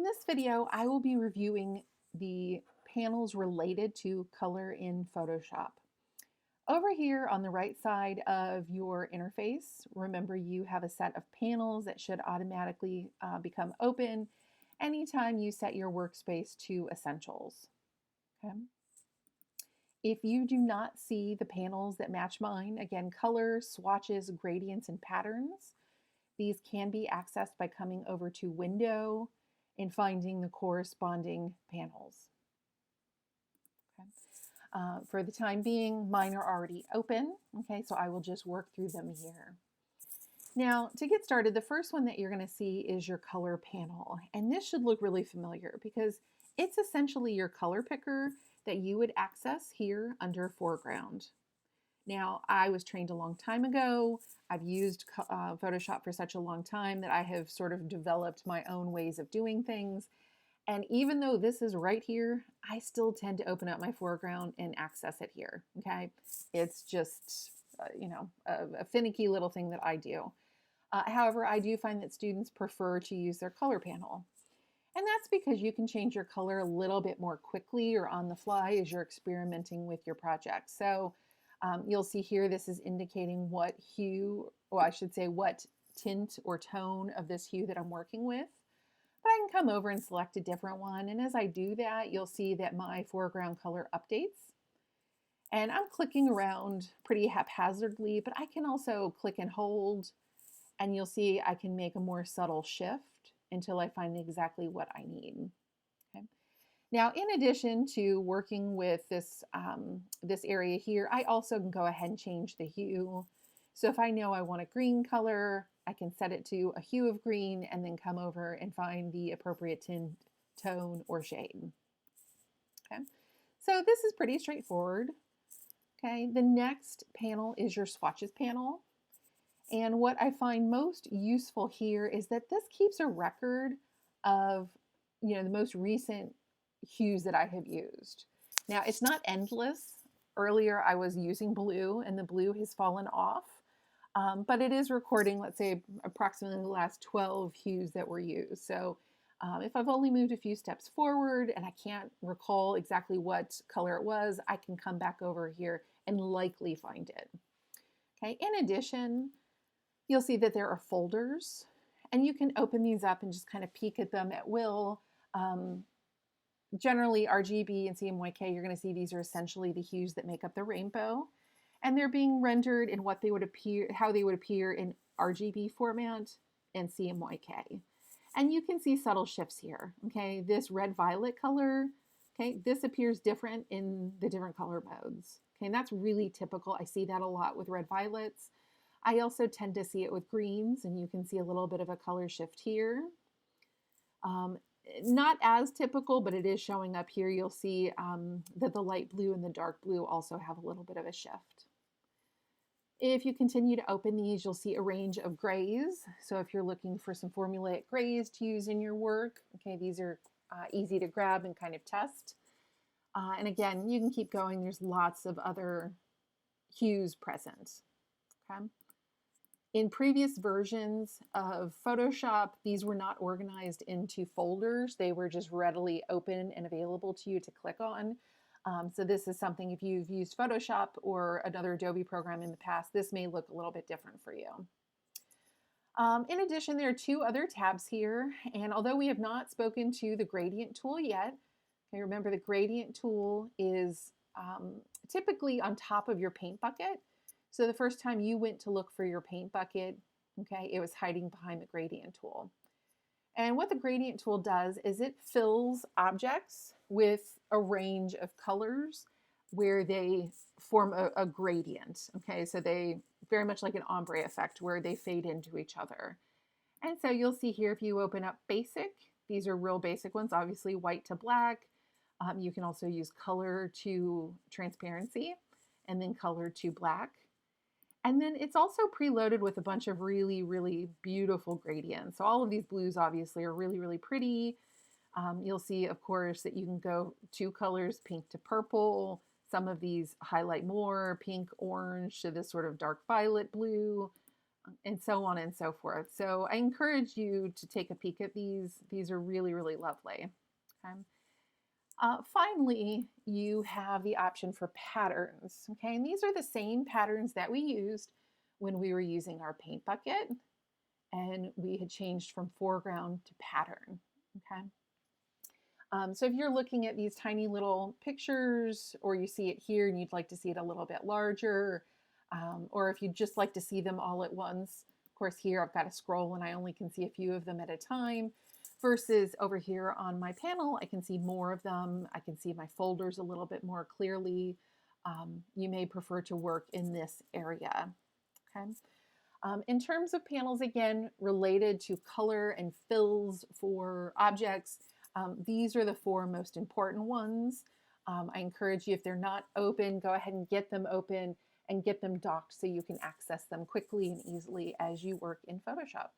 this video, I will be reviewing the panels related to color in Photoshop. Over here on the right side of your interface, remember you have a set of panels that should automatically become open anytime you set your workspace to Essentials. Okay. If you do not see the panels that match mine, again, color, swatches, gradients, and patterns, these can be accessed by coming over to Window and finding the corresponding panels. Okay. For the time being, mine are already open, okay, so I will just work through them here. Now, to get started, the first one that you're going to see is your color panel, and this should look really familiar because it's essentially your color picker that you would access here under foreground. Now, I was trained a long time ago. I've used Photoshop for such a long time that I have sort of developed my own ways of doing things. And even though this is right here, I still tend to open up my foreground and access it here, okay? It's just, a finicky little thing that I do. However, I do find that students prefer to use their color panel. And that's because you can change your color a little bit more quickly or on the fly as you're experimenting with your project. So you'll see here, this is indicating what hue, well, I should say what tint or tone of this hue that I'm working with. But I can come over and select a different one. And as I do that, you'll see that my foreground color updates. And I'm clicking around pretty haphazardly, but I can also click and hold. And you'll see I can make a more subtle shift until I find exactly what I need. Okay. Now, in addition to working with this, this area here, I also can go ahead and change the hue. So if I know I want a green color, I can set it to a hue of green and then come over and find the appropriate tint, tone, or shade. Okay, so this is pretty straightforward. Okay, the next panel is your swatches panel. And what I find most useful here is that this keeps a record of, the most recent hues that I have used. Now, it's not endless. Earlier, I was using blue, and the blue has fallen off. But it is recording, let's say, approximately the last 12 hues that were used. So if I've only moved a few steps forward and I can't recall exactly what color it was, I can come back over here and likely find it. Okay. In addition, you'll see that there are folders, and you can open these up and just kind of peek at them at will. Generally, RGB and CMYK, you're going to see these are essentially the hues that make up the rainbow, and they're being rendered in what they would appear, how they would appear in RGB format and CMYK. And you can see subtle shifts here. Okay, this red-violet color, okay, this appears different in the different color modes. Okay, and that's really typical. I see that a lot with red-violets. I also tend to see it with greens, and you can see a little bit of a color shift here. Not as typical, but it is showing up here. You'll see that the light blue and the dark blue also have a little bit of a shift. If you continue to open these, you'll see a range of grays. So if you're looking for some formulaic grays to use in your work, okay, these are easy to grab and kind of test. And again, you can keep going. There's lots of other hues present. Okay. In previous versions of Photoshop, these were not organized into folders. They were just readily open and available to you to click on. So this is something, if you've used Photoshop or another Adobe program in the past, this may look a little bit different for you. In addition, there are two other tabs here, and although we have not spoken to the gradient tool yet, okay, remember the gradient tool is typically on top of your paint bucket. So the first time you went to look for your paint bucket, okay, it was hiding behind the gradient tool. And what the gradient tool does is it fills objects with a range of colors where they form a gradient. Okay, so they very much like an ombre effect where they fade into each other. And so you'll see here, if you open up basic, these are real basic ones, obviously white to black. You can also use color to transparency and then color to black. And then it's also preloaded with a bunch of really, really beautiful gradients. So all of these blues obviously are really, really pretty. You'll see, of course, that you can go two colors, pink to purple. Some of these highlight more, pink, orange to this sort of dark violet blue. and so on and so forth. So I encourage you to take a peek at these. These are really, really lovely. Okay. Finally, you have the option for patterns. Okay, and these are the same patterns that we used when we were using our paint bucket and we had changed from foreground to pattern. Okay. So if you're looking at these tiny little pictures, or you see it here and you'd like to see it a little bit larger, or if you'd just like to see them all at once, of course here I've got to scroll and I only can see a few of them at a time, versus over here on my panel I can see more of them. I can see my folders a little bit more clearly. You may prefer to work in this area. Okay. In terms of panels, again, related to color and fills for objects, these are the four most important ones. I encourage you, if they're not open, go ahead and get them open and get them docked so you can access them quickly and easily as you work in Photoshop.